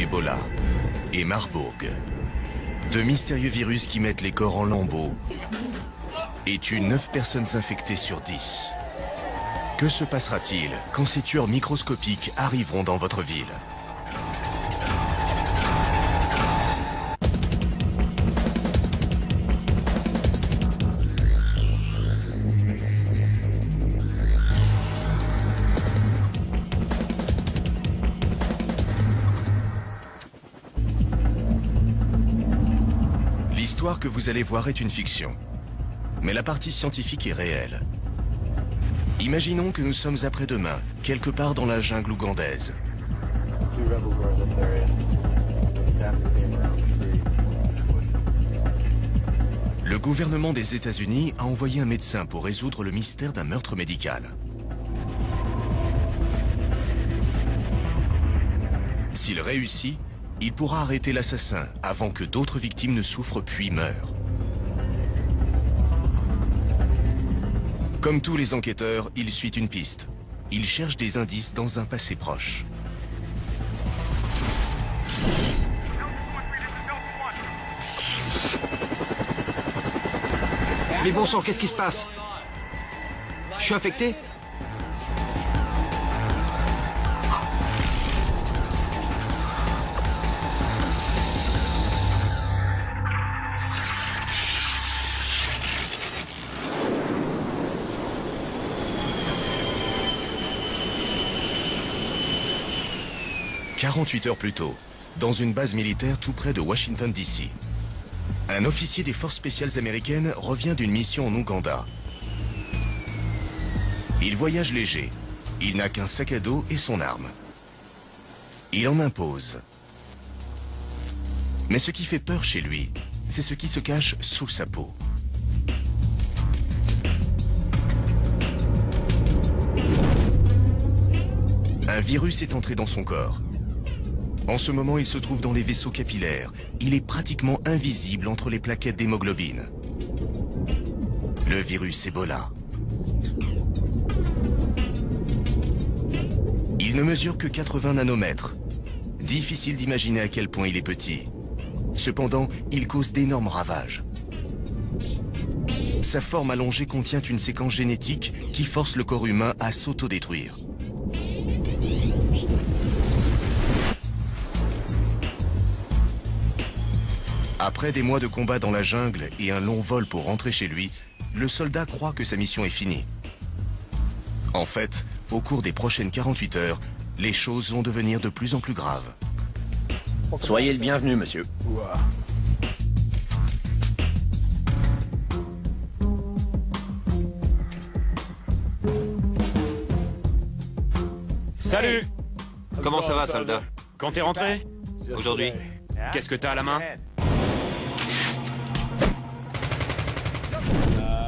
Ebola et Marburg. De mystérieux virus qui mettent les corps en lambeaux et tuent 9 personnes infectées sur 10. Que se passera-t-il quand ces tueurs microscopiques arriveront dans votre ville? L'histoire que vous allez voir est une fiction, mais la partie scientifique est réelle. Imaginons que nous sommes après-demain, quelque part dans la jungle ougandaise. Le gouvernement des États-Unis a envoyé un médecin pour résoudre le mystère d'un meurtre médical. S'il réussit, il pourra arrêter l'assassin avant que d'autres victimes ne souffrent puis meurent. Comme tous les enquêteurs, il suit une piste. Il cherche des indices dans un passé proche. Mais bon sang, qu'est-ce qui se passe? Je suis infecté? « 48 heures plus tôt, dans une base militaire tout près de Washington, D.C., un officier des forces spéciales américaines revient d'une mission en Ouganda. Il voyage léger. Il n'a qu'un sac à dos et son arme. Il en impose. Mais ce qui fait peur chez lui, c'est ce qui se cache sous sa peau. Un virus est entré dans son corps. En ce moment, il se trouve dans les vaisseaux capillaires. Il est pratiquement invisible entre les plaquettes d'hémoglobine. Le virus Ebola. Il ne mesure que 80 nanomètres. Difficile d'imaginer à quel point il est petit. Cependant, il cause d'énormes ravages. Sa forme allongée contient une séquence génétique qui force le corps humain à s'autodétruire. Après des mois de combat dans la jungle et un long vol pour rentrer chez lui, le soldat croit que sa mission est finie. En fait, au cours des prochaines 48 heures, les choses vont devenir de plus en plus graves. Soyez le bienvenu, monsieur. Salut! Comment ça va, soldat? Quand t'es rentré? Aujourd'hui? Qu'est-ce que t'as à la main?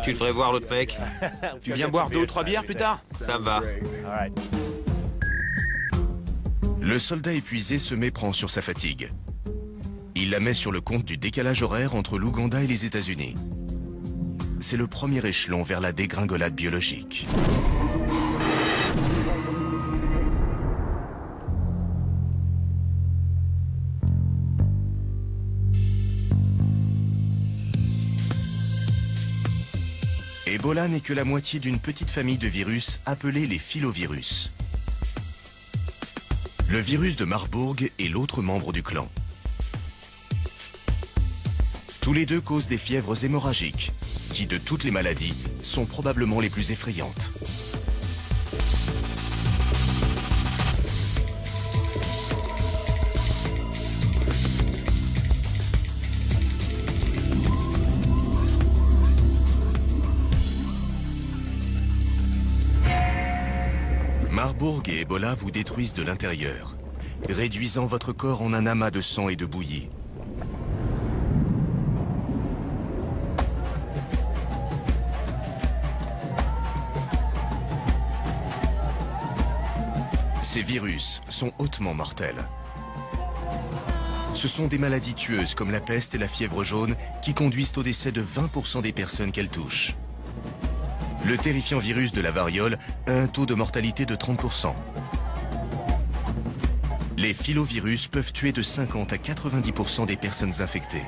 Tu devrais voir l'autre mec. Tu viens boire 2 ou 3 bières plus tard? Ça me va. Le soldat épuisé se méprend sur sa fatigue. Il la met sur le compte du décalage horaire entre l'Ouganda et les États-Unis. C'est le premier échelon vers la dégringolade biologique. Ebola n'est que la moitié d'une petite famille de virus appelée les filovirus. Le virus de Marburg est l'autre membre du clan. Tous les deux causent des fièvres hémorragiques, qui de toutes les maladies sont probablement les plus effrayantes. Marburg et Ebola vous détruisent de l'intérieur, réduisant votre corps en un amas de sang et de bouillie. Ces virus sont hautement mortels. Ce sont des maladies tueuses comme la peste et la fièvre jaune qui conduisent au décès de 20% des personnes qu'elles touchent. Le terrifiant virus de la variole a un taux de mortalité de 30%. Les filovirus peuvent tuer de 50 à 90% des personnes infectées.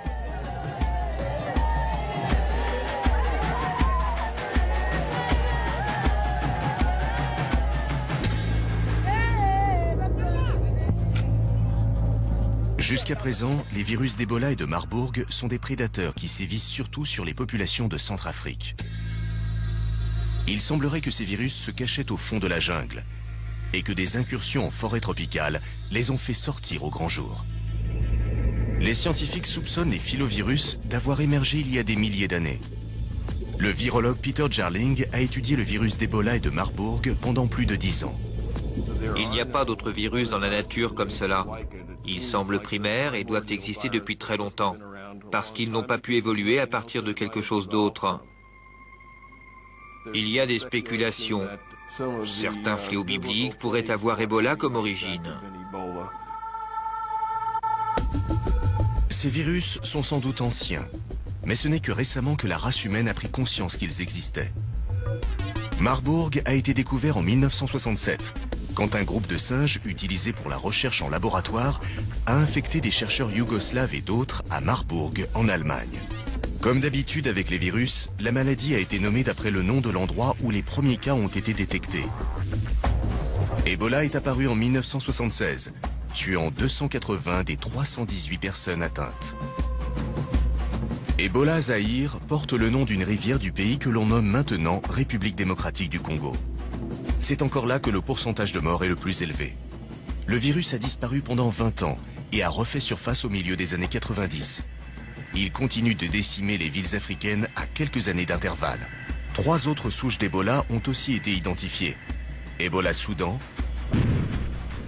Jusqu'à présent, les virus d'Ebola et de Marburg sont des prédateurs qui sévissent surtout sur les populations de Centrafrique. Il semblerait que ces virus se cachaient au fond de la jungle et que des incursions en forêt tropicale les ont fait sortir au grand jour. Les scientifiques soupçonnent les filovirus d'avoir émergé il y a des milliers d'années. Le virologue Peter Jarling a étudié le virus d'Ebola et de Marburg pendant plus de 10 ans. Il n'y a pas d'autres virus dans la nature comme cela. Ils semblent primaires et doivent exister depuis très longtemps, parce qu'ils n'ont pas pu évoluer à partir de quelque chose d'autre. Il y a des spéculations. Certains fléaux bibliques pourraient avoir Ebola comme origine. Ces virus sont sans doute anciens, mais ce n'est que récemment que la race humaine a pris conscience qu'ils existaient. Marburg a été découvert en 1967, quand un groupe de singes utilisé pour la recherche en laboratoire a infecté des chercheurs yougoslaves et d'autres à Marburg, en Allemagne. Comme d'habitude avec les virus, la maladie a été nommée d'après le nom de l'endroit où les premiers cas ont été détectés. Ebola est apparu en 1976, tuant 280 des 318 personnes atteintes. Ebola Zaïre porte le nom d'une rivière du pays que l'on nomme maintenant République démocratique du Congo. C'est encore là que le pourcentage de morts est le plus élevé. Le virus a disparu pendant 20 ans et a refait surface au milieu des années 90. Il continue de décimer les villes africaines à quelques années d'intervalle. 3 autres souches d'Ebola ont aussi été identifiées. Ebola Soudan,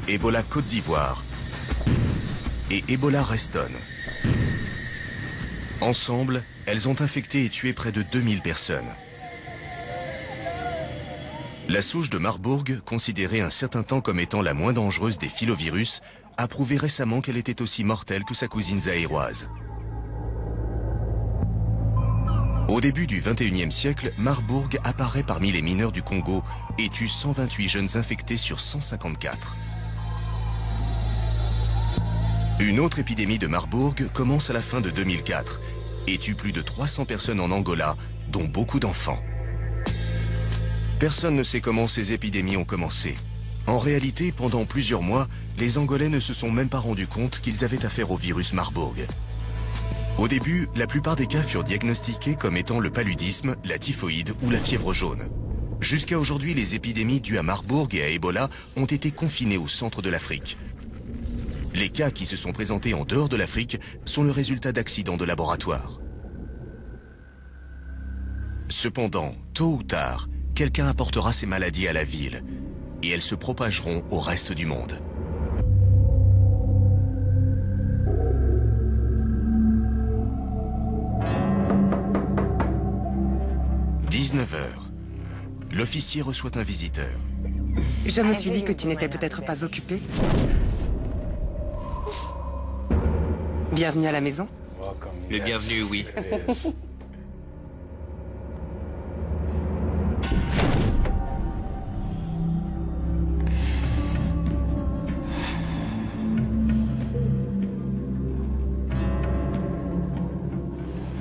Ebola Côte d'Ivoire et Ebola Reston. Ensemble, elles ont infecté et tué près de 2000 personnes. La souche de Marburg, considérée un certain temps comme étant la moins dangereuse des filovirus, a prouvé récemment qu'elle était aussi mortelle que sa cousine zaïroise. Au début du XXIe siècle, Marburg apparaît parmi les mineurs du Congo et tue 128 jeunes infectés sur 154. Une autre épidémie de Marburg commence à la fin de 2004 et tue plus de 300 personnes en Angola, dont beaucoup d'enfants. Personne ne sait comment ces épidémies ont commencé. En réalité, pendant plusieurs mois, les Angolais ne se sont même pas rendus compte qu'ils avaient affaire au virus Marburg. Au début, la plupart des cas furent diagnostiqués comme étant le paludisme, la typhoïde ou la fièvre jaune. Jusqu'à aujourd'hui, les épidémies dues à Marburg et à Ebola ont été confinées au centre de l'Afrique. Les cas qui se sont présentés en dehors de l'Afrique sont le résultat d'accidents de laboratoire. Cependant, tôt ou tard, quelqu'un apportera ces maladies à la ville et elles se propageront au reste du monde. « 19h. L'officier reçoit un visiteur. Je me suis dit que tu n'étais peut-être pas occupé. Bienvenue à la maison. Le bienvenu, oui.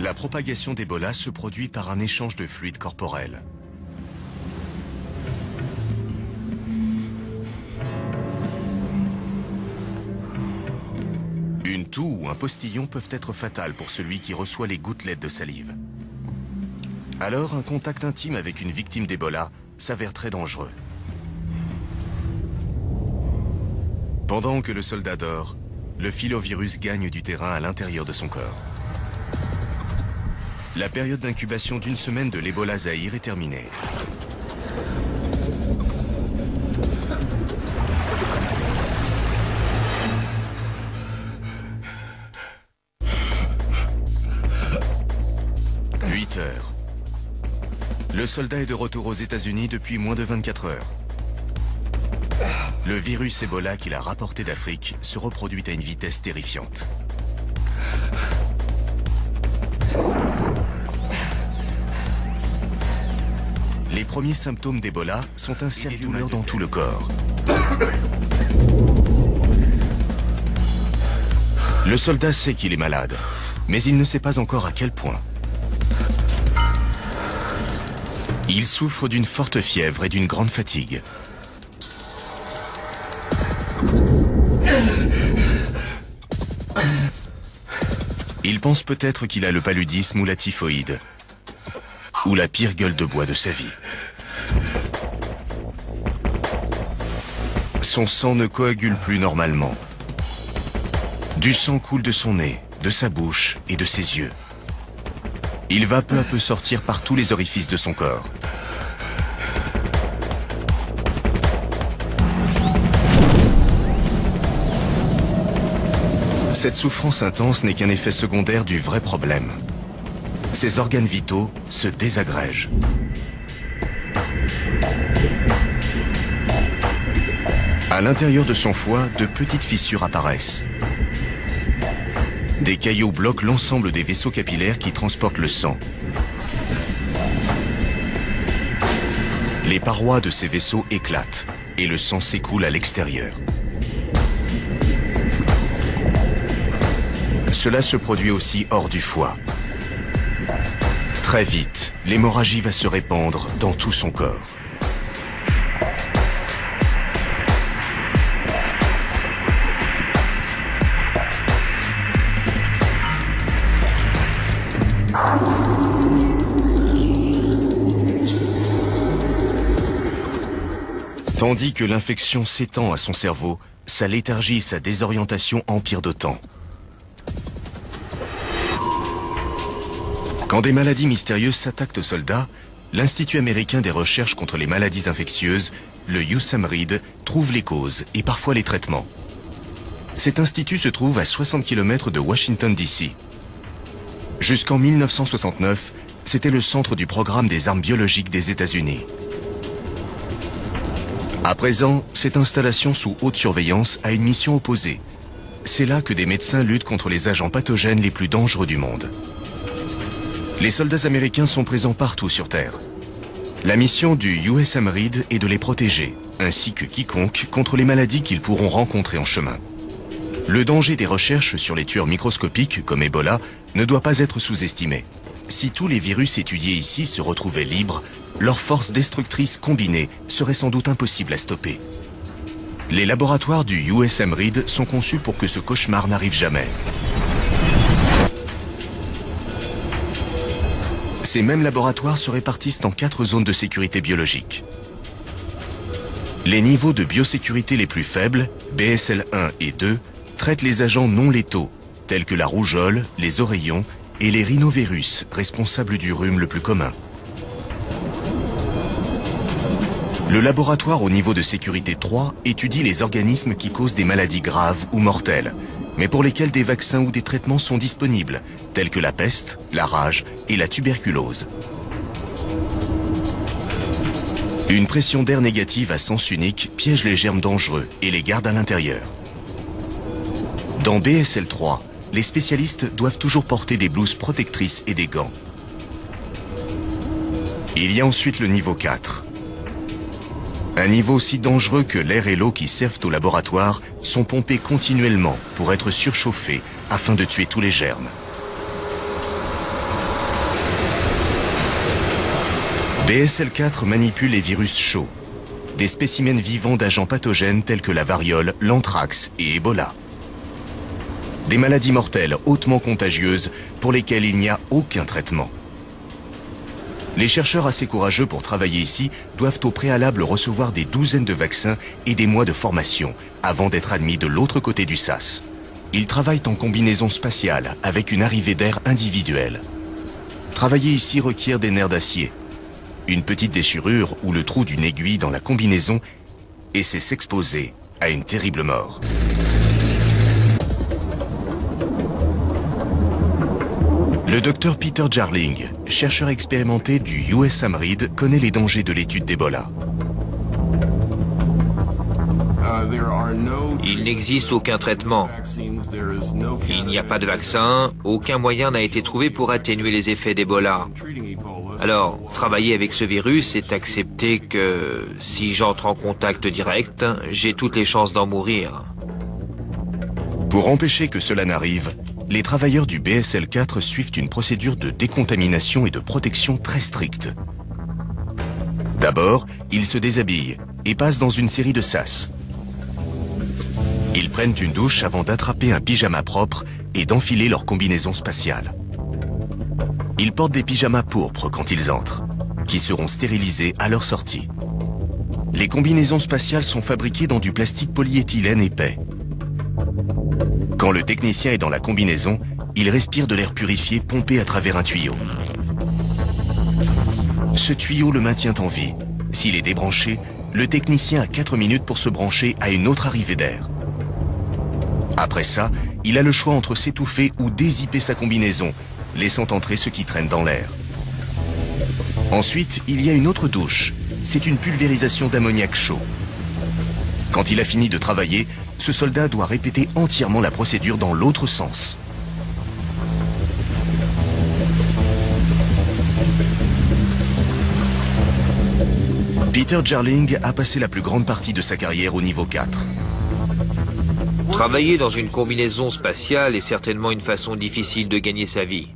La propagation d'Ebola se produit par un échange de fluides corporels. Une toux ou un postillon peuvent être fatals pour celui qui reçoit les gouttelettes de salive. Alors, un contact intime avec une victime d'Ebola s'avère très dangereux. Pendant que le soldat dort, le filovirus gagne du terrain à l'intérieur de son corps. La période d'incubation d'1 semaine de l'Ebola Zaïre est terminée. Le soldat est de retour aux États-Unis depuis moins de 24 heures. Le virus Ebola qu'il a rapporté d'Afrique se reproduit à une vitesse terrifiante. Les premiers symptômes d'Ebola sont ainsi des douleurs dans tout le corps. Le soldat sait qu'il est malade, mais il ne sait pas encore à quel point. Il souffre d'une forte fièvre et d'une grande fatigue. Il pense peut-être qu'il a le paludisme ou la typhoïde, ou la pire gueule de bois de sa vie. Son sang ne coagule plus normalement. Du sang coule de son nez, de sa bouche et de ses yeux. Il va peu à peu sortir par tous les orifices de son corps. Cette souffrance intense n'est qu'un effet secondaire du vrai problème. Ses organes vitaux se désagrègent. À l'intérieur de son foie, de petites fissures apparaissent. Des caillots bloquent l'ensemble des vaisseaux capillaires qui transportent le sang. Les parois de ces vaisseaux éclatent et le sang s'écoule à l'extérieur. Cela se produit aussi hors du foie. Très vite, l'hémorragie va se répandre dans tout son corps. Tandis que l'infection s'étend à son cerveau, sa léthargie et sa désorientation empirent d'autant. Quand des maladies mystérieuses s'attaquent aux soldats, l'Institut américain des recherches contre les maladies infectieuses, le USAMRIID, trouve les causes et parfois les traitements. Cet institut se trouve à 60 km de Washington, D.C. Jusqu'en 1969, c'était le centre du programme des armes biologiques des États-Unis. À présent, cette installation sous haute surveillance a une mission opposée. C'est là que des médecins luttent contre les agents pathogènes les plus dangereux du monde. Les soldats américains sont présents partout sur Terre. La mission du USAMRIID est de les protéger, ainsi que quiconque, contre les maladies qu'ils pourront rencontrer en chemin. Le danger des recherches sur les tueurs microscopiques, comme Ebola, ne doit pas être sous-estimé. Si tous les virus étudiés ici se retrouvaient libres, leur force destructrice combinée serait sans doute impossible à stopper. Les laboratoires du USAMRIID sont conçus pour que ce cauchemar n'arrive jamais. Ces mêmes laboratoires se répartissent en 4 zones de sécurité biologique. Les niveaux de biosécurité les plus faibles, BSL 1 et 2, traitent les agents non létaux, tels que la rougeole, les oreillons et les rhinovirus, responsables du rhume le plus commun. Le laboratoire au niveau de sécurité 3 étudie les organismes qui causent des maladies graves ou mortelles, mais pour lesquels des vaccins ou des traitements sont disponibles, tels que la peste, la rage et la tuberculose. Une pression d'air négative à sens unique piège les germes dangereux et les garde à l'intérieur. Dans BSL 3, les spécialistes doivent toujours porter des blouses protectrices et des gants. Il y a ensuite le niveau 4. Un niveau aussi dangereux que l'air et l'eau qui servent au laboratoire sont pompés continuellement pour être surchauffés afin de tuer tous les germes. BSL 4 manipule les virus chauds, des spécimens vivants d'agents pathogènes tels que la variole, l'anthrax et Ebola. Des maladies mortelles hautement contagieuses pour lesquelles il n'y a aucun traitement. Les chercheurs assez courageux pour travailler ici doivent au préalable recevoir des douzaines de vaccins et des mois de formation avant d'être admis de l'autre côté du sas. Ils travaillent en combinaison spatiale avec une arrivée d'air individuelle. Travailler ici requiert des nerfs d'acier, une petite déchirure ou le trou d'une aiguille dans la combinaison et c'est s'exposer à une terrible mort. Le docteur Peter Jarling, chercheur expérimenté du USAMRIID, connaît les dangers de l'étude d'Ebola. Il n'existe aucun traitement. Il n'y a pas de vaccin, aucun moyen n'a été trouvé pour atténuer les effets d'Ebola. Alors, travailler avec ce virus, c'est accepter que si j'entre en contact direct, j'ai toutes les chances d'en mourir. Pour empêcher que cela n'arrive, les travailleurs du BSL-4 suivent une procédure de décontamination et de protection très stricte. D'abord, ils se déshabillent et passent dans une série de sas. Ils prennent une douche avant d'attraper un pyjama propre et d'enfiler leur combinaison spatiale. Ils portent des pyjamas pourpres quand ils entrent, qui seront stérilisés à leur sortie. Les combinaisons spatiales sont fabriquées dans du plastique polyéthylène épais. Quand le technicien est dans la combinaison, il respire de l'air purifié pompé à travers un tuyau. Ce tuyau le maintient en vie. S'il est débranché, le technicien a 4 minutes pour se brancher à une autre arrivée d'air. Après ça, il a le choix entre s'étouffer ou dézipper sa combinaison, laissant entrer ce qui traîne dans l'air. Ensuite, il y a une autre douche. C'est une pulvérisation d'ammoniac chaud. Quand il a fini de travailler, ce soldat doit répéter entièrement la procédure dans l'autre sens. Peter Jarling a passé la plus grande partie de sa carrière au niveau 4. Travailler dans une combinaison spatiale est certainement une façon difficile de gagner sa vie.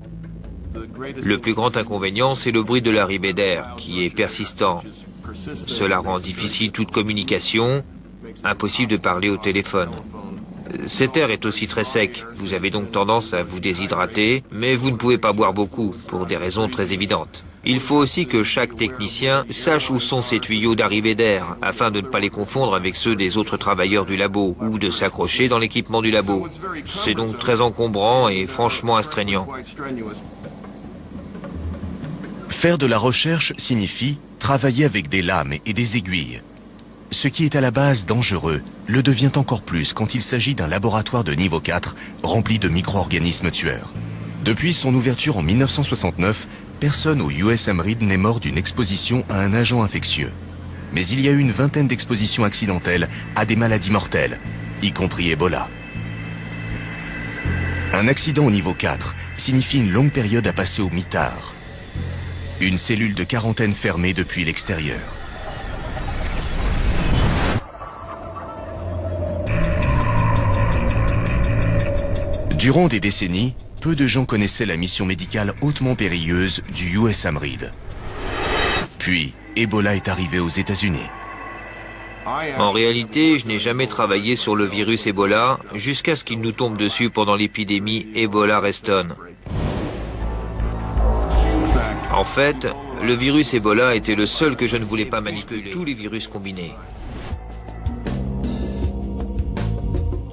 Le plus grand inconvénient, c'est le bruit de l'arrivée d'air, qui est persistant. Cela rend difficile toute communication, impossible de parler au téléphone. Cet air est aussi très sec, vous avez donc tendance à vous déshydrater, mais vous ne pouvez pas boire beaucoup, pour des raisons très évidentes. Il faut aussi que chaque technicien sache où sont ces tuyaux d'arrivée d'air, afin de ne pas les confondre avec ceux des autres travailleurs du labo, ou de s'accrocher dans l'équipement du labo. C'est donc très encombrant et franchement astreignant. Faire de la recherche signifie travailler avec des lames et des aiguilles. Ce qui est à la base dangereux le devient encore plus quand il s'agit d'un laboratoire de niveau 4 rempli de micro-organismes tueurs. Depuis son ouverture en 1969, personne au USM Reed n'est mort d'une exposition à un agent infectieux. Mais il y a eu une vingtaine d'expositions accidentelles à des maladies mortelles, y compris Ebola. Un accident au niveau 4 signifie une longue période à passer au mitard. Une cellule de quarantaine fermée depuis l'extérieur. Durant des décennies, peu de gens connaissaient la mission médicale hautement périlleuse du USM Reed. Puis, Ebola est arrivé aux États-Unis. En réalité, je n'ai jamais travaillé sur le virus Ebola jusqu'à ce qu'il nous tombe dessus pendant l'épidémie Ebola Reston. En fait, le virus Ebola était le seul que je ne voulais pas manipuler, tous les virus combinés.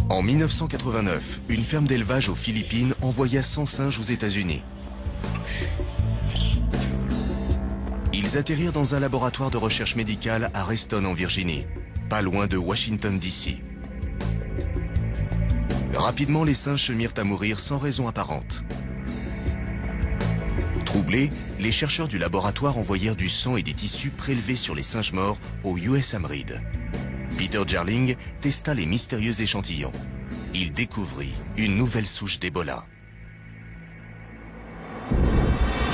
En 1989, une ferme d'élevage aux Philippines envoya 100 singes aux États-Unis. Ils atterrirent dans un laboratoire de recherche médicale à Reston en Virginie, pas loin de Washington DC. Rapidement, les singes se mirent à mourir sans raison apparente. Troublés, les chercheurs du laboratoire envoyèrent du sang et des tissus prélevés sur les singes morts au USM Reed. Peter Jarling testa les mystérieux échantillons. Il découvrit une nouvelle souche d'Ebola.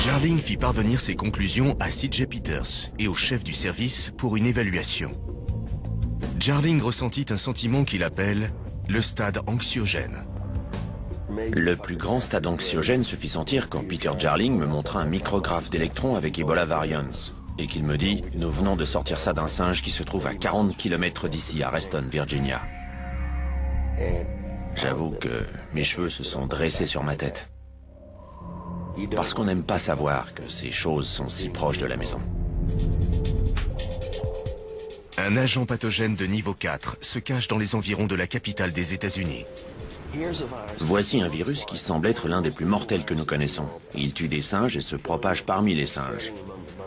Jarling fit parvenir ses conclusions à C.J. Peters et au chef du service pour une évaluation. Jarling ressentit un sentiment qu'il appelle le stade anxiogène. Le plus grand stade anxiogène se fit sentir quand Peter Jarling me montra un micrographe d'électrons avec Ebola Variants et qu'il me dit « Nous venons de sortir ça d'un singe qui se trouve à 40 km d'ici, à Reston, Virginia. » J'avoue que mes cheveux se sont dressés sur ma tête. Parce qu'on n'aime pas savoir que ces choses sont si proches de la maison. Un agent pathogène de niveau 4 se cache dans les environs de la capitale des États-Unis. Voici un virus qui semble être l'un des plus mortels que nous connaissons. Il tue des singes et se propage parmi les singes.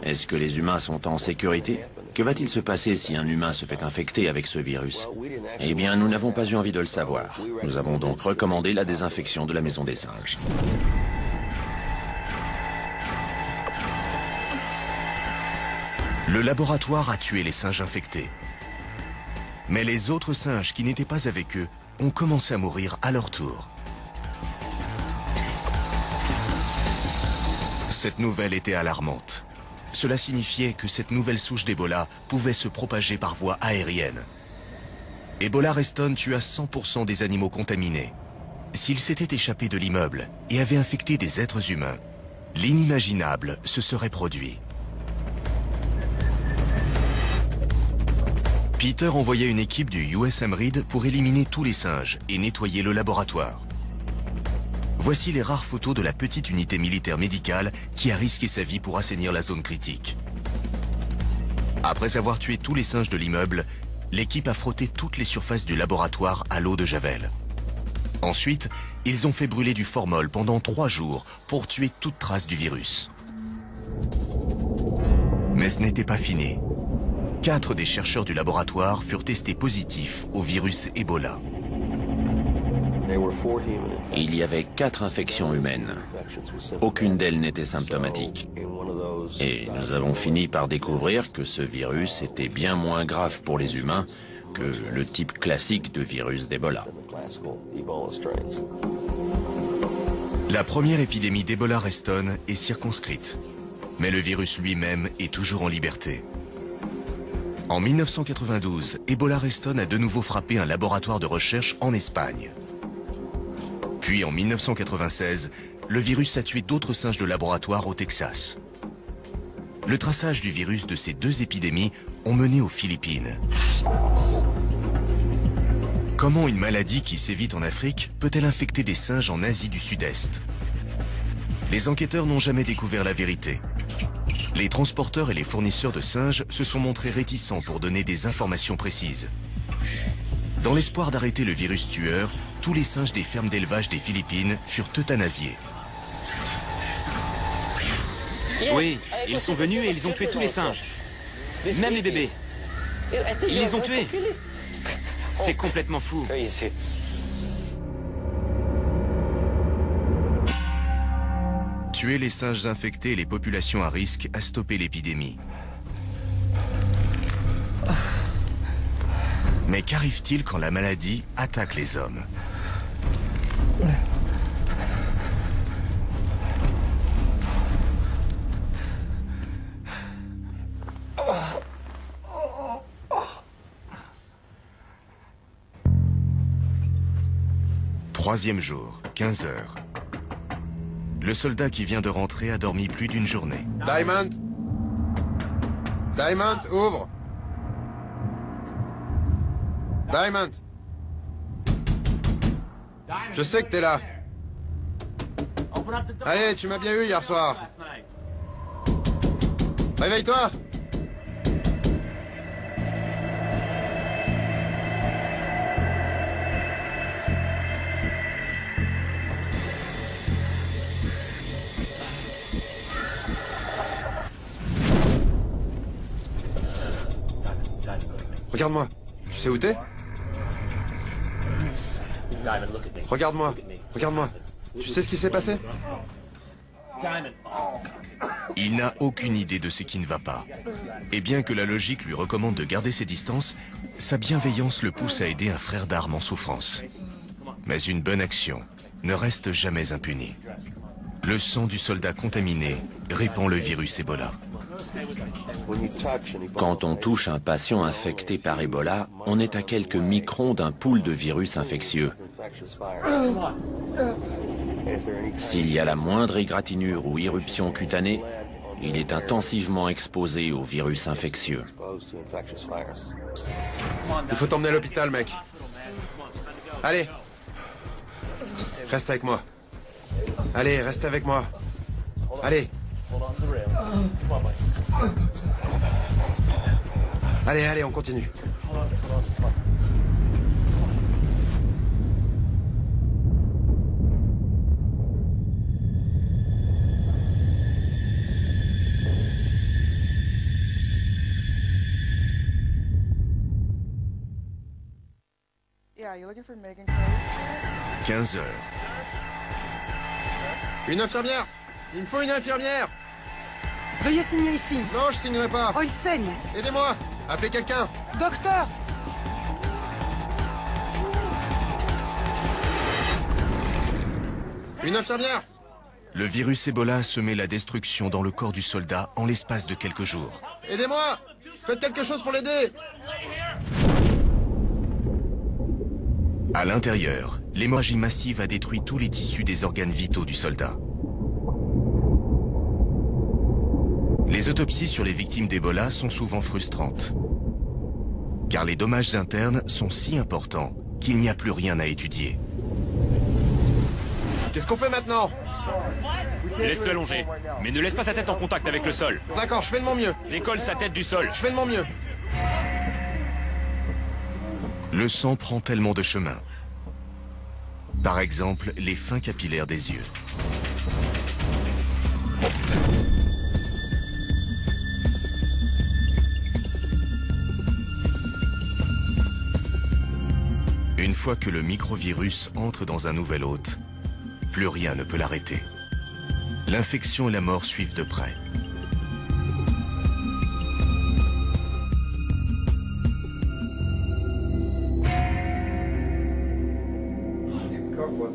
Est-ce que les humains sont en sécurité? Que va-t-il se passer si un humain se fait infecter avec ce virus? Eh bien, nous n'avons pas eu envie de le savoir. Nous avons donc recommandé la désinfection de la maison des singes. Le laboratoire a tué les singes infectés. Mais les autres singes qui n'étaient pas avec eux ont commencé à mourir à leur tour. Cette nouvelle était alarmante. Cela signifiait que cette nouvelle souche d'Ebola pouvait se propager par voie aérienne. Ebola Reston tua 100% des animaux contaminés, S'il s'était échappé de l'immeuble et avait infecté des êtres humains, l'inimaginable se serait produit. Peter envoya une équipe du USM Reed pour éliminer tous les singes et nettoyer le laboratoire. Voici les rares photos de la petite unité militaire médicale qui a risqué sa vie pour assainir la zone critique. Après avoir tué tous les singes de l'immeuble, l'équipe a frotté toutes les surfaces du laboratoire à l'eau de Javel. Ensuite, ils ont fait brûler du formol pendant 3 jours pour tuer toute trace du virus. Mais ce n'était pas fini. 4 des chercheurs du laboratoire furent testés positifs au virus Ebola. Il y avait 4 infections humaines. Aucune d'elles n'était symptomatique. Et nous avons fini par découvrir que ce virus était bien moins grave pour les humains que le type classique de virus d'Ebola. La première épidémie d'Ebola Reston est circonscrite, mais le virus lui-même est toujours en liberté. En 1992, Ebola Reston a de nouveau frappé un laboratoire de recherche en Espagne. Puis en 1996, le virus a tué d'autres singes de laboratoire au Texas. Le traçage du virus de ces 2 épidémies ont mené aux Philippines. Comment une maladie qui sévit en Afrique peut-elle infecter des singes en Asie du Sud-Est? Les enquêteurs n'ont jamais découvert la vérité. Les transporteurs et les fournisseurs de singes se sont montrés réticents pour donner des informations précises. Dans l'espoir d'arrêter le virus tueur, tous les singes des fermes d'élevage des Philippines furent euthanasiés. Oui, ils sont venus et ils ont tué tous les singes. Même les bébés. Ils les ont tués. C'est complètement fou. Tuer les singes infectés et les populations à risque a stoppé l'épidémie. Mais qu'arrive-t-il quand la maladie attaque les hommes? Troisième jour, 15 heures. Le soldat qui vient de rentrer a dormi plus d'une journée. Diamond! Diamond, ouvre! Diamond! Je sais que t'es là. Allez, tu m'as bien eu hier soir. Réveille-toi! Regarde-moi. Tu sais où t'es? Regarde-moi. Regarde-moi. Tu sais ce qui s'est passé? Il n'a aucune idée de ce qui ne va pas. Et bien que la logique lui recommande de garder ses distances, sa bienveillance le pousse à aider un frère d'armes en souffrance. Mais une bonne action ne reste jamais impunie. Le sang du soldat contaminé répand le virus Ebola. Quand on touche un patient infecté par Ebola, on est à quelques microns d'un pool de virus infectieux. S'il y a la moindre égratignure ou irruption cutanée, il est intensivement exposé au virus infectieux. Il faut t'emmener à l'hôpital, mec. Allez. Reste avec moi. Allez, reste avec moi. Allez. Allez, allez, on continue. « 15 heures. Une infirmière! Il me faut une infirmière! Veuillez signer ici. Non, je signerai pas. Oh, il saigne. Aidez-moi! Appelez quelqu'un! Docteur! Une infirmière! Le virus Ebola a semé la destruction dans le corps du soldat en l'espace de quelques jours. Aidez-moi! Faites quelque chose pour l'aider! À l'intérieur, l'hémorragie massive a détruit tous les tissus des organes vitaux du soldat. Les autopsies sur les victimes d'Ebola sont souvent frustrantes, car les dommages internes sont si importants qu'il n'y a plus rien à étudier. Qu'est-ce qu'on fait maintenant? Laisse-le allonger, mais ne laisse pas sa tête en contact avec le sol. D'accord, je fais de mon mieux. Décolle sa tête du sol. Je fais de mon mieux. Le sang prend tellement de chemin. Par exemple, les fins capillaires des yeux. Une fois que le microvirus entre dans un nouvel hôte, plus rien ne peut l'arrêter. L'infection et la mort suivent de près.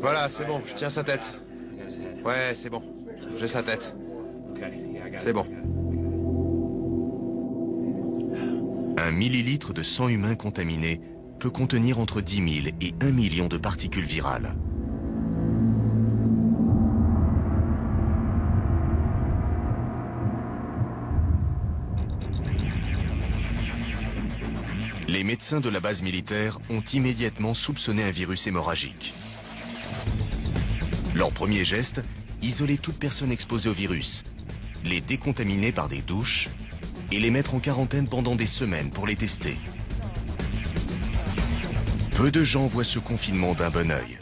Voilà, c'est bon, je tiens sa tête. Ouais, c'est bon. J'ai sa tête. C'est bon. Un millilitre de sang humain contaminé peut contenir entre 10 000 et 1 million de particules virales. Les médecins de la base militaire ont immédiatement soupçonné un virus hémorragique. Leur premier geste, isoler toute personne exposée au virus, les décontaminer par des douches et les mettre en quarantaine pendant des semaines pour les tester. Peu de gens voient ce confinement d'un bon œil.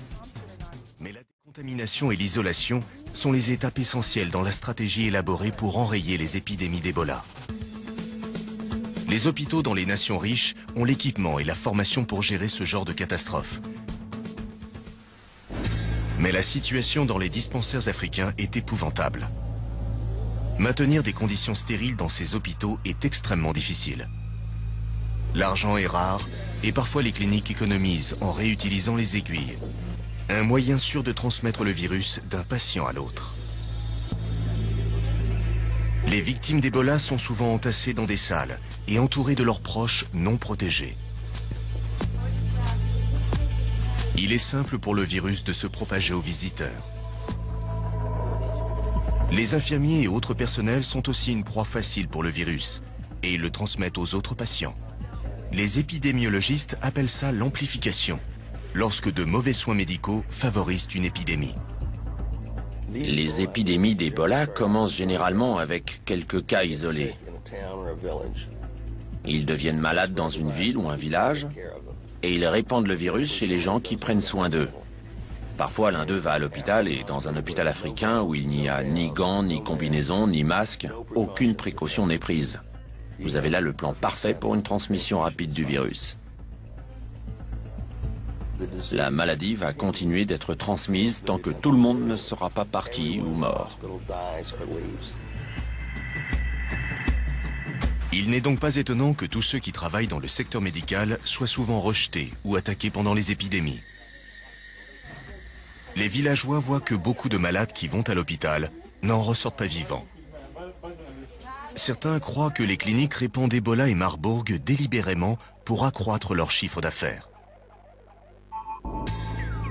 Mais la décontamination et l'isolation sont les étapes essentielles dans la stratégie élaborée pour enrayer les épidémies d'Ebola. Les hôpitaux dans les nations riches ont l'équipement et la formation pour gérer ce genre de catastrophe. Mais la situation dans les dispensaires africains est épouvantable. Maintenir des conditions stériles dans ces hôpitaux est extrêmement difficile. L'argent est rare et parfois les cliniques économisent en réutilisant les aiguilles. Un moyen sûr de transmettre le virus d'un patient à l'autre. Les victimes d'Ebola sont souvent entassées dans des salles et entourées de leurs proches non protégés. Il est simple pour le virus de se propager aux visiteurs. Les infirmiers et autres personnels sont aussi une proie facile pour le virus et ils le transmettent aux autres patients. Les épidémiologistes appellent ça l'amplification, lorsque de mauvais soins médicaux favorisent une épidémie. Les épidémies d'Ebola commencent généralement avec quelques cas isolés. Ils deviennent malades dans une ville ou un village et ils répandent le virus chez les gens qui prennent soin d'eux. Parfois, l'un d'eux va à l'hôpital et dans un hôpital africain où il n'y a ni gants, ni combinaisons, ni masques, aucune précaution n'est prise. Vous avez là le plan parfait pour une transmission rapide du virus. La maladie va continuer d'être transmise tant que tout le monde ne sera pas parti ou mort. Il n'est donc pas étonnant que tous ceux qui travaillent dans le secteur médical soient souvent rejetés ou attaqués pendant les épidémies. Les villageois voient que beaucoup de malades qui vont à l'hôpital n'en ressortent pas vivants. Certains croient que les cliniques répandent Ebola et Marburg délibérément pour accroître leur chiffre d'affaires.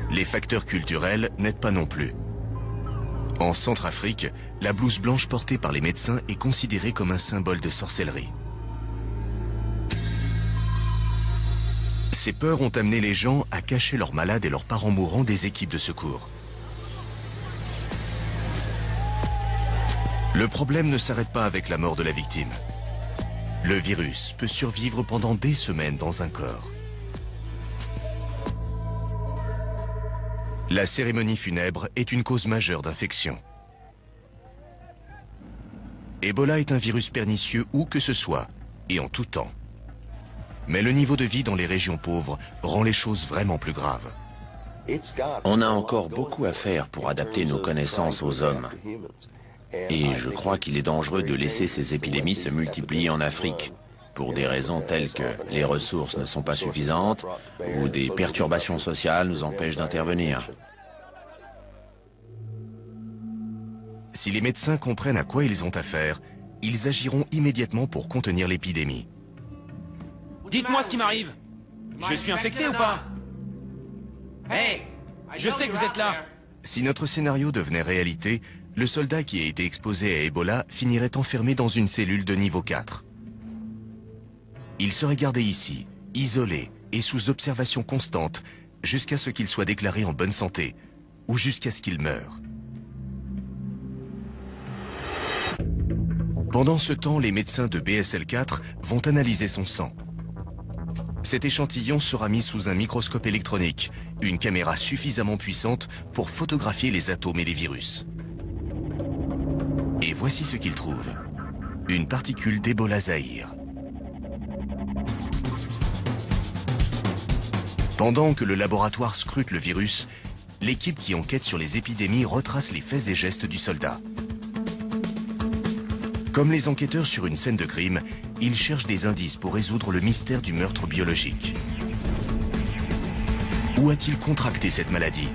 Les facteurs culturels n'aident pas non plus. En Centrafrique, la blouse blanche portée par les médecins est considérée comme un symbole de sorcellerie. Ces peurs ont amené les gens à cacher leurs malades et leurs parents mourants des équipes de secours. Le problème ne s'arrête pas avec la mort de la victime. Le virus peut survivre pendant des semaines dans un corps. La cérémonie funèbre est une cause majeure d'infection. Ebola est un virus pernicieux où que ce soit, et en tout temps. Mais le niveau de vie dans les régions pauvres rend les choses vraiment plus graves. On a encore beaucoup à faire pour adapter nos connaissances aux hommes. Et je crois qu'il est dangereux de laisser ces épidémies se multiplier en Afrique, pour des raisons telles que les ressources ne sont pas suffisantes ou des perturbations sociales nous empêchent d'intervenir. Si les médecins comprennent à quoi ils ont affaire, ils agiront immédiatement pour contenir l'épidémie. Dites-moi ce qui m'arrive. Je suis infecté ou pas? Hé, Je sais que vous êtes là. Si notre scénario devenait réalité, le soldat qui a été exposé à Ebola finirait enfermé dans une cellule de niveau 4. Il serait gardé ici, isolé et sous observation constante, jusqu'à ce qu'il soit déclaré en bonne santé, ou jusqu'à ce qu'il meure. Pendant ce temps, les médecins de BSL-4 vont analyser son sang. Cet échantillon sera mis sous un microscope électronique, une caméra suffisamment puissante pour photographier les atomes et les virus. Et voici ce qu'ils trouvent. Une particule d'Ebola Zahir. Pendant que le laboratoire scrute le virus, l'équipe qui enquête sur les épidémies retrace les faits et gestes du soldat. Comme les enquêteurs sur une scène de crime, ils cherchent des indices pour résoudre le mystère du meurtre biologique. Où a-t-il contracté cette maladie?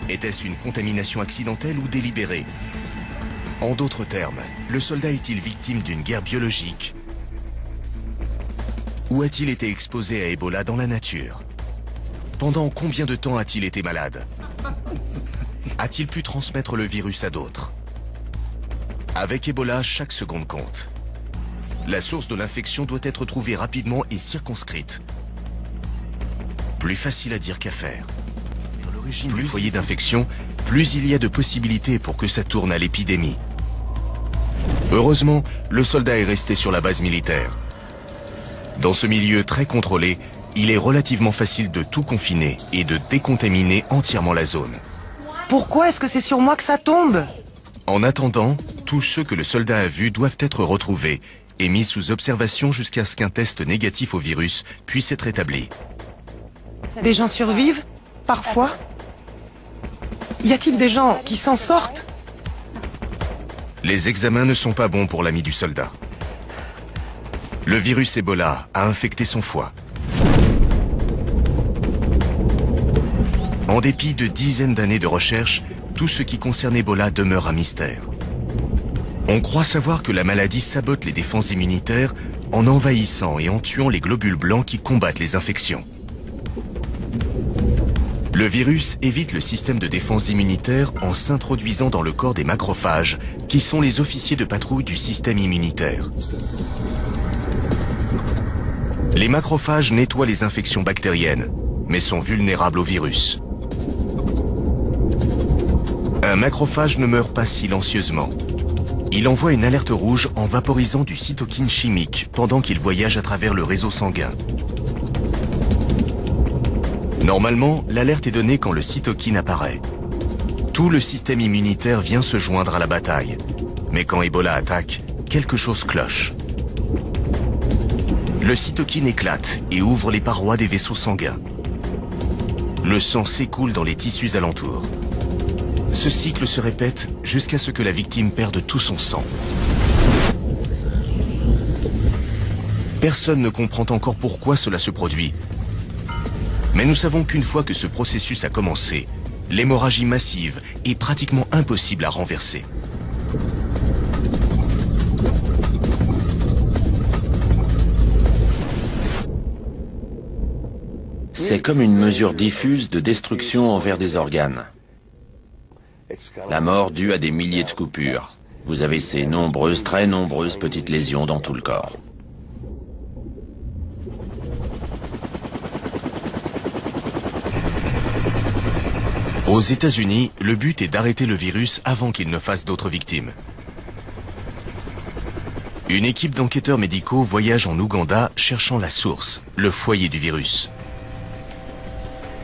Était-ce une contamination accidentelle ou délibérée? En d'autres termes, le soldat est-il victime d'une guerre biologique? Ou a-t-il été exposé à Ebola dans la nature? Pendant combien de temps a-t-il été malade? A-t-il pu transmettre le virus à d'autres? Avec Ebola, chaque seconde compte. La source de l'infection doit être trouvée rapidement et circonscrite. Plus facile à dire qu'à faire. Plus le foyer d'infection, plus il y a de possibilités pour que ça tourne à l'épidémie. Heureusement, le soldat est resté sur la base militaire. Dans ce milieu très contrôlé, il est relativement facile de tout confiner et de décontaminer entièrement la zone. Pourquoi est-ce que c'est sur moi que ça tombe? En attendant, tous ceux que le soldat a vus doivent être retrouvés et mis sous observation jusqu'à ce qu'un test négatif au virus puisse être établi. Des gens survivent? Parfois? Y a-t-il des gens qui s'en sortent? Les examens ne sont pas bons pour l'ami du soldat. Le virus Ebola a infecté son foie. En dépit de dizaines d'années de recherche, tout ce qui concerne Ebola demeure un mystère. On croit savoir que la maladie sabote les défenses immunitaires en envahissant et en tuant les globules blancs qui combattent les infections. Le virus évite le système de défense immunitaire en s'introduisant dans le corps des macrophages, qui sont les officiers de patrouille du système immunitaire. Les macrophages nettoient les infections bactériennes, mais sont vulnérables au virus. Un macrophage ne meurt pas silencieusement. Il envoie une alerte rouge en vaporisant du cytokine chimique pendant qu'il voyage à travers le réseau sanguin. Normalement, l'alerte est donnée quand le cytokine apparaît. Tout le système immunitaire vient se joindre à la bataille. Mais quand Ebola attaque, quelque chose cloche. Le cytokine éclate et ouvre les parois des vaisseaux sanguins. Le sang s'écoule dans les tissus alentours. Ce cycle se répète jusqu'à ce que la victime perde tout son sang. Personne ne comprend encore pourquoi cela se produit. Mais nous savons qu'une fois que ce processus a commencé, l'hémorragie massive est pratiquement impossible à renverser. C'est comme une mesure diffuse de destruction envers des organes. La mort due à des milliers de coupures. Vous avez ces nombreuses, très nombreuses petites lésions dans tout le corps. Aux États-Unis, le but est d'arrêter le virus avant qu'il ne fasse d'autres victimes. Une équipe d'enquêteurs médicaux voyage en Ouganda cherchant la source, le foyer du virus.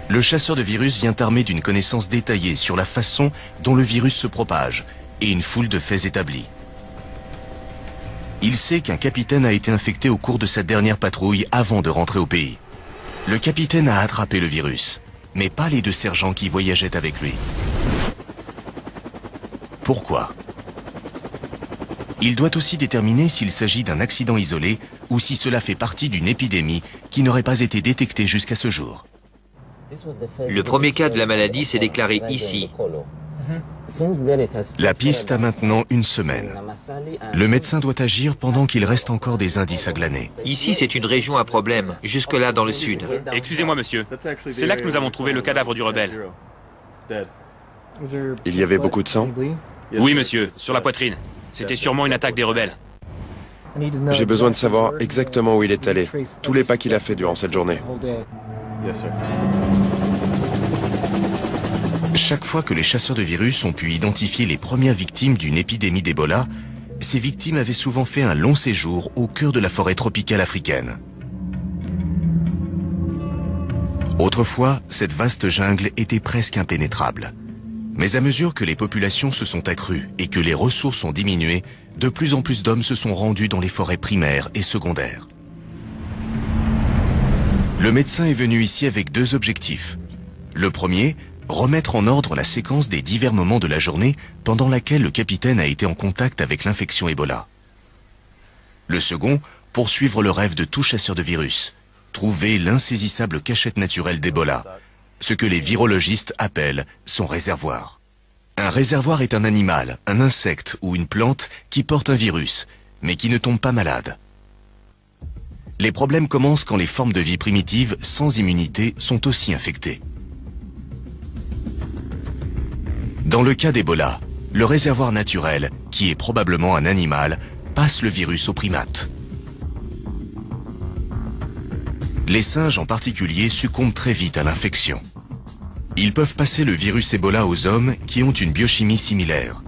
Le chasseur de virus vient armé d'une connaissance détaillée sur la façon dont le virus se propage et une foule de faits établis. Il sait qu'un capitaine a été infecté au cours de sa dernière patrouille avant de rentrer au pays. Le capitaine a attrapé le virus, mais pas les deux sergents qui voyageaient avec lui. Pourquoi? Il doit aussi déterminer s'il s'agit d'un accident isolé ou si cela fait partie d'une épidémie qui n'aurait pas été détectée jusqu'à ce jour. Le premier cas de la maladie s'est déclaré ici. La piste a maintenant une semaine. Le médecin doit agir pendant qu'il reste encore des indices à glaner. Ici, c'est une région à problème, jusque-là dans le sud. Excusez-moi, monsieur. C'est là que nous avons trouvé le cadavre du rebelle. Il y avait beaucoup de sang? Oui, monsieur, sur la poitrine. C'était sûrement une attaque des rebelles. J'ai besoin de savoir exactement où il est allé. Tous les pas qu'il a fait durant cette journée. Chaque fois que les chasseurs de virus ont pu identifier les premières victimes d'une épidémie d'Ebola, ces victimes avaient souvent fait un long séjour au cœur de la forêt tropicale africaine. Autrefois, cette vaste jungle était presque impénétrable. Mais à mesure que les populations se sont accrues et que les ressources ont diminué, de plus en plus d'hommes se sont rendus dans les forêts primaires et secondaires. Le médecin est venu ici avec deux objectifs. Le premier, remettre en ordre la séquence des divers moments de la journée pendant laquelle le capitaine a été en contact avec l'infection Ebola. Le second, poursuivre le rêve de tout chasseur de virus, trouver l'insaisissable cachette naturelle d'Ebola, ce que les virologistes appellent son réservoir. Un réservoir est un animal, un insecte ou une plante qui porte un virus, mais qui ne tombe pas malade. Les problèmes commencent quand les formes de vie primitives sans immunité sont aussi infectées. Dans le cas d'Ebola, le réservoir naturel, qui est probablement un animal, passe le virus aux primates. Les singes en particulier succombent très vite à l'infection. Ils peuvent passer le virus Ebola aux hommes qui ont une biochimie similaire.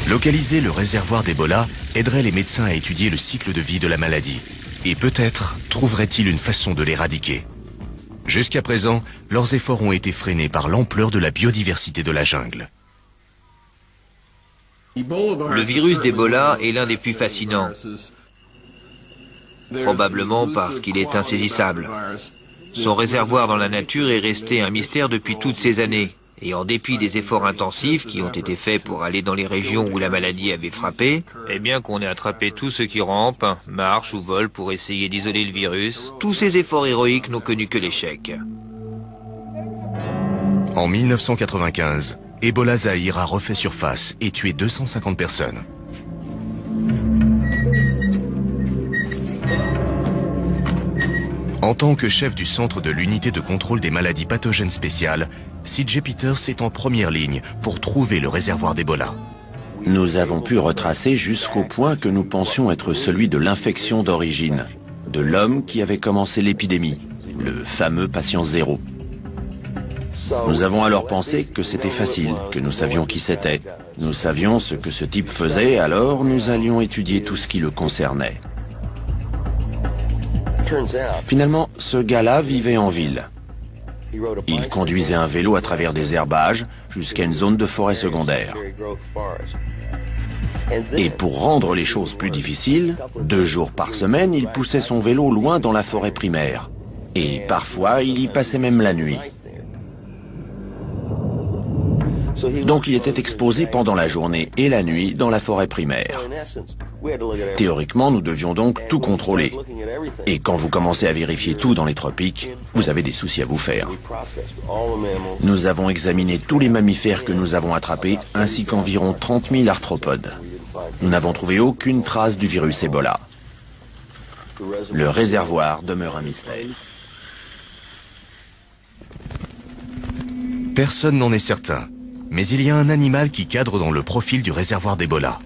Localiser le réservoir d'Ebola aiderait les médecins à étudier le cycle de vie de la maladie. Et peut-être trouveraient-ils une façon de l'éradiquer. Jusqu'à présent, leurs efforts ont été freinés par l'ampleur de la biodiversité de la jungle. Le virus d'Ebola est l'un des plus fascinants. Probablement parce qu'il est insaisissable. Son réservoir dans la nature est resté un mystère depuis toutes ces années. Et en dépit des efforts intensifs qui ont été faits pour aller dans les régions où la maladie avait frappé, et bien qu'on ait attrapé tous ceux qui rampent, marchent ou volent pour essayer d'isoler le virus, tous ces efforts héroïques n'ont connu que l'échec. En 1995, Ebola Zahir a refait surface et tué 250 personnes. En tant que chef du centre de l'unité de contrôle des maladies pathogènes spéciales, C.J. Peters est en première ligne pour trouver le réservoir d'Ebola. Nous avons pu retracer jusqu'au point que nous pensions être celui de l'infection d'origine, de l'homme qui avait commencé l'épidémie, le fameux patient zéro. Nous avons alors pensé que c'était facile, que nous savions qui c'était. Nous savions ce que ce type faisait, alors nous allions étudier tout ce qui le concernait. Finalement, ce gars-là vivait en ville. Il conduisait un vélo à travers des herbages jusqu'à une zone de forêt secondaire. Et pour rendre les choses plus difficiles, 2 jours par semaine, il poussait son vélo loin dans la forêt primaire. Et parfois, il y passait même la nuit. Donc il était exposé pendant la journée et la nuit dans la forêt primaire. Théoriquement, nous devions donc tout contrôler. Et quand vous commencez à vérifier tout dans les tropiques, vous avez des soucis à vous faire. Nous avons examiné tous les mammifères que nous avons attrapés, ainsi qu'environ 30 000 arthropodes. Nous n'avons trouvé aucune trace du virus Ebola. Le réservoir demeure un mystère. Personne n'en est certain, mais il y a un animal qui cadre dans le profil du réservoir d'Ebola.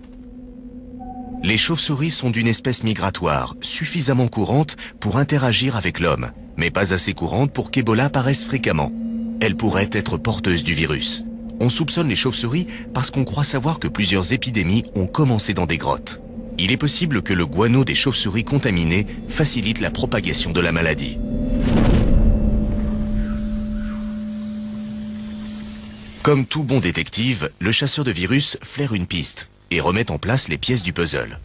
Les chauves-souris sont d'une espèce migratoire, suffisamment courante pour interagir avec l'homme, mais pas assez courante pour qu'Ebola apparaisse fréquemment. Elle pourrait être porteuse du virus. On soupçonne les chauves-souris parce qu'on croit savoir que plusieurs épidémies ont commencé dans des grottes. Il est possible que le guano des chauves-souris contaminées facilite la propagation de la maladie. Comme tout bon détective, le chasseur de virus flaire une piste et remet en place les pièces du puzzle.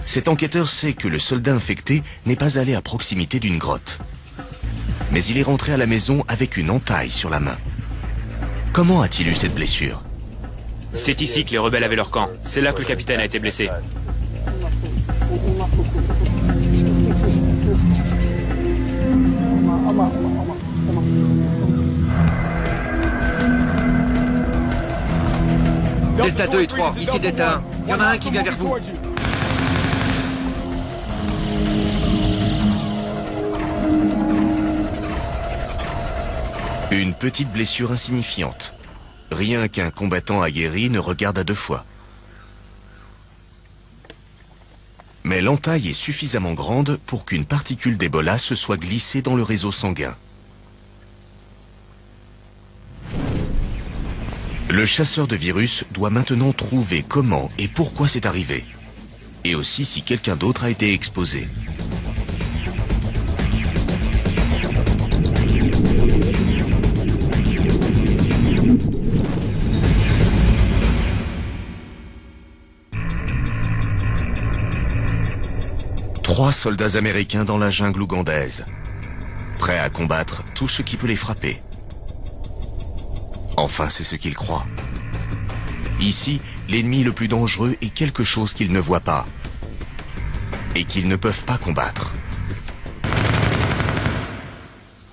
Cet enquêteur sait que le soldat infecté n'est pas allé à proximité d'une grotte. Mais il est rentré à la maison avec une entaille sur la main. Comment a-t-il eu cette blessure? C'est ici que les rebelles avaient leur camp. C'est là que le capitaine a été blessé. Delta 2 et 3, ici Delta 1. Il y en a un qui vient vers vous. petite blessure insignifiante. Rien qu'un combattant aguerri ne regarde à deux fois. Mais l'entaille est suffisamment grande pour qu'une particule d'Ebola se soit glissée dans le réseau sanguin. Le chasseur de virus doit maintenant trouver comment et pourquoi c'est arrivé. Et aussi si quelqu'un d'autre a été exposé. Trois soldats américains dans la jungle ougandaise, prêts à combattre tout ce qui peut les frapper. Enfin, c'est ce qu'ils croient. Ici, l'ennemi le plus dangereux est quelque chose qu'ils ne voient pas et qu'ils ne peuvent pas combattre.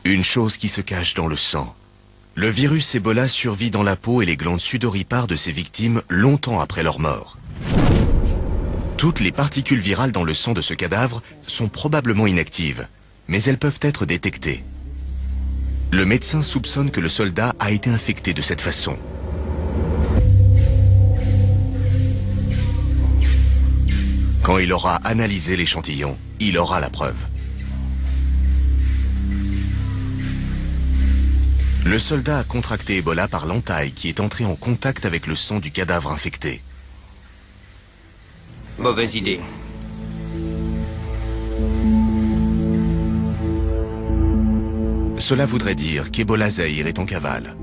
Une chose qui se cache dans le sang. Le virus Ebola survit dans la peau et les glandes sudoripares de ses victimes longtemps après leur mort. Toutes les particules virales dans le sang de ce cadavre sont probablement inactives, mais elles peuvent être détectées. Le médecin soupçonne que le soldat a été infecté de cette façon. Quand il aura analysé l'échantillon, il aura la preuve. Le soldat a contracté Ebola par l'entaille qui est entrée en contact avec le sang du cadavre infecté. Mauvaise idée. Cela voudrait dire qu'Ebola Zahir est en cavale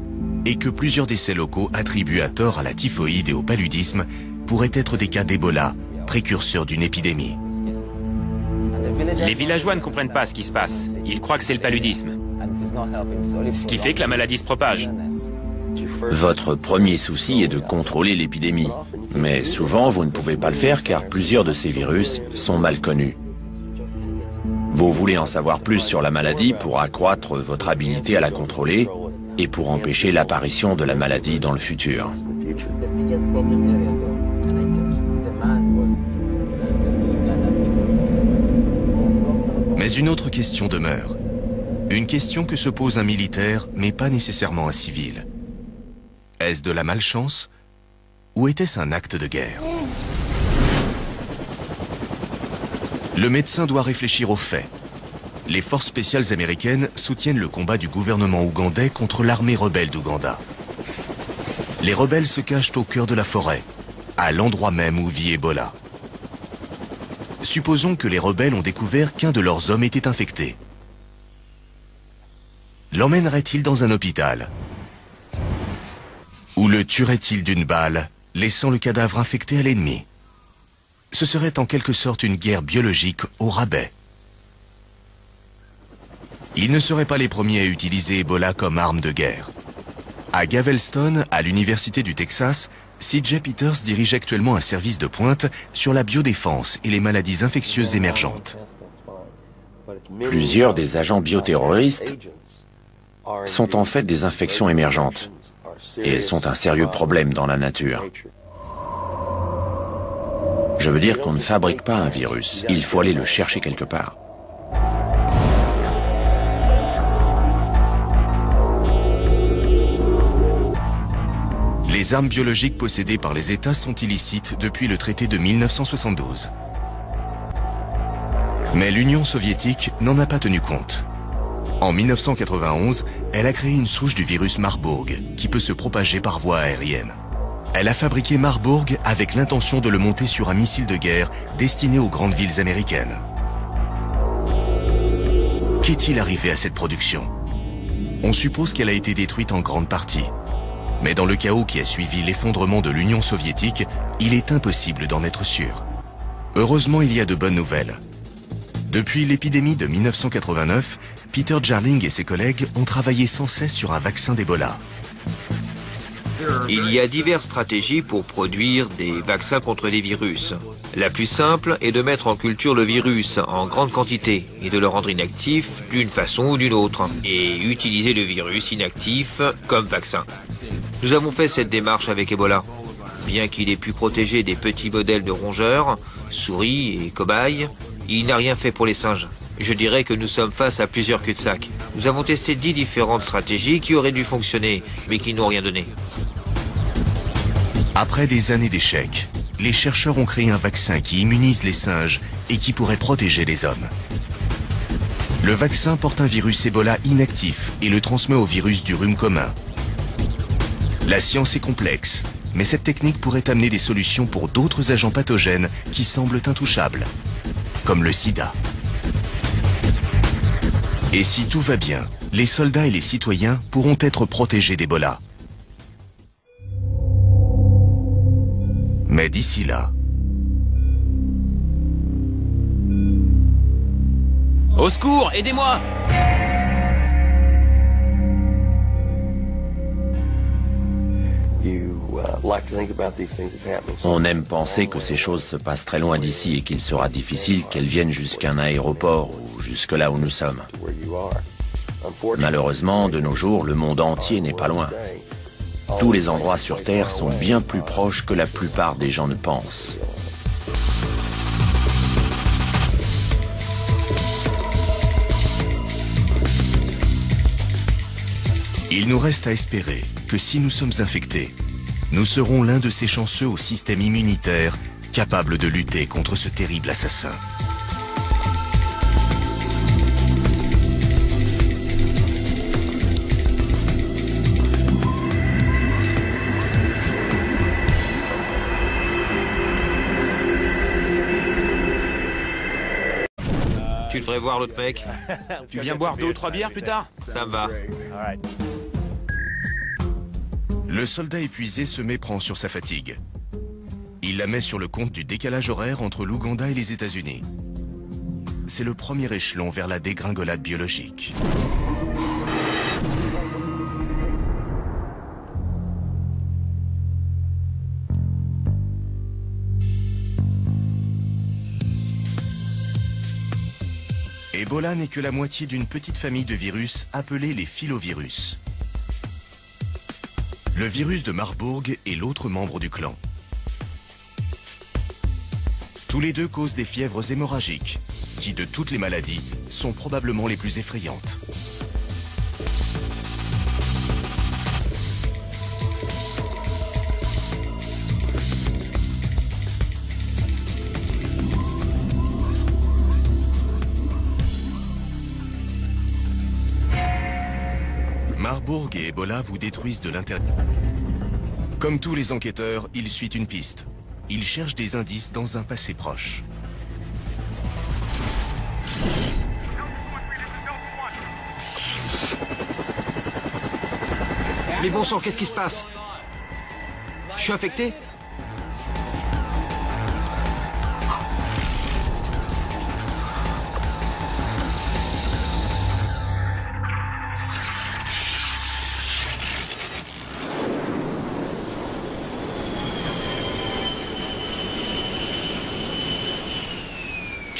et que plusieurs décès locaux attribués à tort à la typhoïde et au paludisme pourraient être des cas d'Ebola, précurseurs d'une épidémie. Les villageois ne comprennent pas ce qui se passe. Ils croient que c'est le paludisme. Ce qui fait que la maladie se propage. Votre premier souci est de contrôler l'épidémie. Mais souvent, vous ne pouvez pas le faire car plusieurs de ces virus sont mal connus. Vous voulez en savoir plus sur la maladie pour accroître votre habilité à la contrôler et pour empêcher l'apparition de la maladie dans le futur. Mais une autre question demeure. Une question que se pose un militaire, mais pas nécessairement un civil. Est-ce de la malchance ou était-ce un acte de guerre? Le médecin doit réfléchir aux faits. Les forces spéciales américaines soutiennent le combat du gouvernement ougandais contre l'armée rebelle d'Ouganda. Les rebelles se cachent au cœur de la forêt, à l'endroit même où vit Ebola. Supposons que les rebelles ont découvert qu'un de leurs hommes était infecté. L'emmènerait-il dans un hôpital? Ou le tuerait-il d'une balle, laissant le cadavre infecté à l'ennemi? Ce serait en quelque sorte une guerre biologique au rabais. Ils ne seraient pas les premiers à utiliser Ebola comme arme de guerre. À Galveston, à l'Université du Texas, C.J. Peters dirige actuellement un service de pointe sur la biodéfense et les maladies infectieuses émergentes. Plusieurs des agents bioterroristes sont en fait des infections émergentes. Et elles sont un sérieux problème dans la nature. Je veux dire qu'on ne fabrique pas un virus. Il faut aller le chercher quelque part. Les armes biologiques possédées par les États sont illicites depuis le traité de 1972. Mais l'Union soviétique n'en a pas tenu compte. En 1991, elle a créé une souche du virus Marburg qui peut se propager par voie aérienne. Elle a fabriqué Marburg avec l'intention de le monter sur un missile de guerre destiné aux grandes villes américaines. Qu'est-il arrivé à cette production? On suppose qu'elle a été détruite en grande partie. Mais dans le chaos qui a suivi l'effondrement de l'Union soviétique, il est impossible d'en être sûr. Heureusement, il y a de bonnes nouvelles. Depuis l'épidémie de 1989, Peter Jarling et ses collègues ont travaillé sans cesse sur un vaccin d'Ebola. Il y a diverses stratégies pour produire des vaccins contre des virus. La plus simple est de mettre en culture le virus en grande quantité et de le rendre inactif d'une façon ou d'une autre, et utiliser le virus inactif comme vaccin. Nous avons fait cette démarche avec Ebola. Bien qu'il ait pu protéger des petits modèles de rongeurs, souris et cobayes, il n'a rien fait pour les singes. Je dirais que nous sommes face à plusieurs cul-de-sac. Nous avons testé 10 différentes stratégies qui auraient dû fonctionner, mais qui n'ont rien donné. Après des années d'échecs, les chercheurs ont créé un vaccin qui immunise les singes et qui pourrait protéger les hommes. Le vaccin porte un virus Ebola inactif et le transmet au virus du rhume commun. La science est complexe, mais cette technique pourrait amener des solutions pour d'autres agents pathogènes qui semblent intouchables, comme le sida. Et si tout va bien, les soldats et les citoyens pourront être protégés d'Ebola. Mais d'ici là... Au secours, aidez-moi! On aime penser que ces choses se passent très loin d'ici et qu'il sera difficile qu'elles viennent jusqu'à un aéroport ou jusque là où nous sommes. Malheureusement, de nos jours, le monde entier n'est pas loin. Tous les endroits sur Terre sont bien plus proches que la plupart des gens ne pensent. Il nous reste à espérer que si nous sommes infectés, nous serons l'un de ces chanceux au système immunitaire capable de lutter contre ce terrible assassin. Tu devrais voir l'autre mec. Tu viens boire 2 ou 3 bières plus tard? Ça me va. Le soldat épuisé se méprend sur sa fatigue. Il la met sur le compte du décalage horaire entre l'Ouganda et les États-Unis. C'est le premier échelon vers la dégringolade biologique. Ebola n'est que la moitié d'une petite famille de virus appelée les filovirus. Le virus de Marburg est l'autre membre du clan. Tous les deux causent des fièvres hémorragiques, qui de toutes les maladies sont probablement les plus effrayantes. Marburg et Ebola vous détruisent de l'intérieur. Comme tous les enquêteurs, ils suivent une piste. Ils cherchent des indices dans un passé proche. Mais bon sang, qu'est-ce qui se passe? Je suis infecté?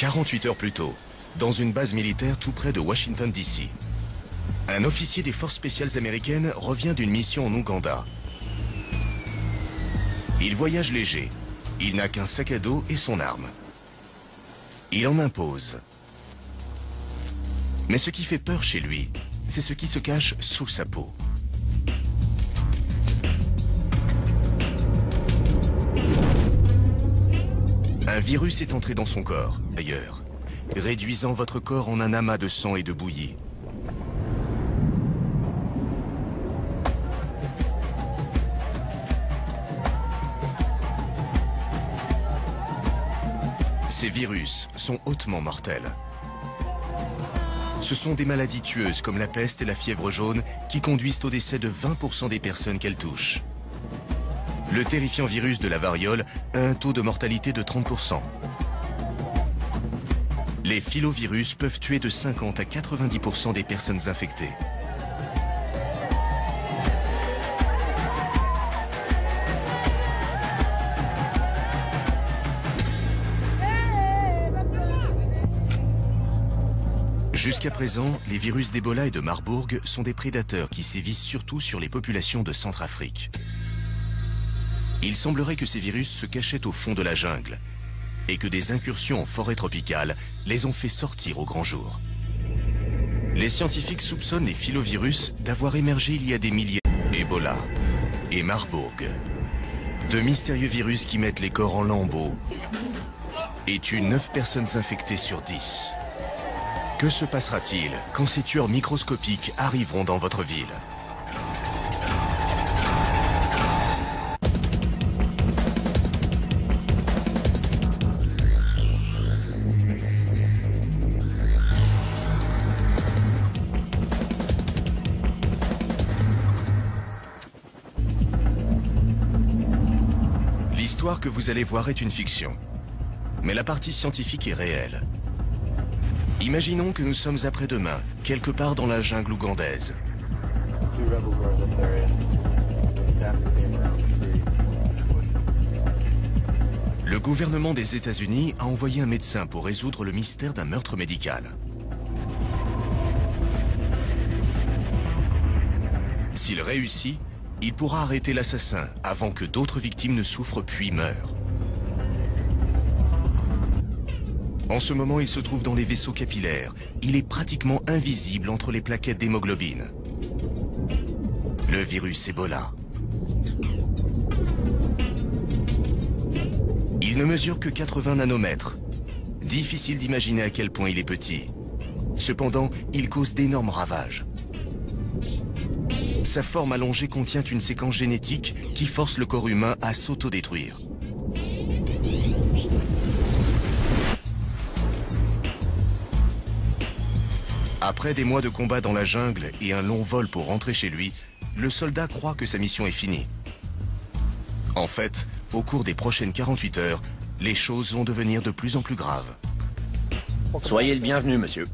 « 48 heures plus tôt, dans une base militaire tout près de Washington, D.C. Un officier des forces spéciales américaines revient d'une mission en Ouganda. Il voyage léger. Il n'a qu'un sac à dos et son arme. Il en impose. Mais ce qui fait peur chez lui, c'est ce qui se cache sous sa peau. Un virus est entré dans son corps, d'ailleurs, réduisant votre corps en un amas de sang et de bouillie. Ces virus sont hautement mortels. Ce sont des maladies tueuses comme la peste et la fièvre jaune qui conduisent au décès de 20% des personnes qu'elles touchent. Le terrifiant virus de la variole a un taux de mortalité de 30%. Les filovirus peuvent tuer de 50 à 90% des personnes infectées. Jusqu'à présent, les virus d'Ebola et de Marburg sont des prédateurs qui sévissent surtout sur les populations de Centrafrique. Il semblerait que ces virus se cachaient au fond de la jungle et que des incursions en forêt tropicale les ont fait sortir au grand jour. Les scientifiques soupçonnent les filovirus d'avoir émergé il y a des milliers. Ebola et Marburg, deux mystérieux virus qui mettent les corps en lambeaux et tuent 9 personnes infectées sur 10. Que se passera-t-il quand ces tueurs microscopiques arriveront dans votre ville ? L'histoire que vous allez voir est une fiction, mais la partie scientifique est réelle. Imaginons que nous sommes après-demain, quelque part dans la jungle ougandaise. Le gouvernement des États-Unis a envoyé un médecin pour résoudre le mystère d'un meurtre médical. S'il réussit, il pourra arrêter l'assassin avant que d'autres victimes ne souffrent puis meurent. En ce moment, il se trouve dans les vaisseaux capillaires. Il est pratiquement invisible entre les plaquettes d'hémoglobine. Le virus Ebola. Il ne mesure que 80 nanomètres. Difficile d'imaginer à quel point il est petit. Cependant, il cause d'énormes ravages. Sa forme allongée contient une séquence génétique qui force le corps humain à s'autodétruire. Après des mois de combat dans la jungle et un long vol pour rentrer chez lui, le soldat croit que sa mission est finie. En fait, au cours des prochaines 48 heures, les choses vont devenir de plus en plus graves. Soyez le bienvenu, monsieur.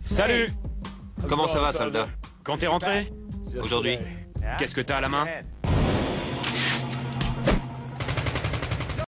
Salut! Comment ça va, soldat? Quand t'es rentré? Aujourd'hui? Qu'est-ce que t'as à la main?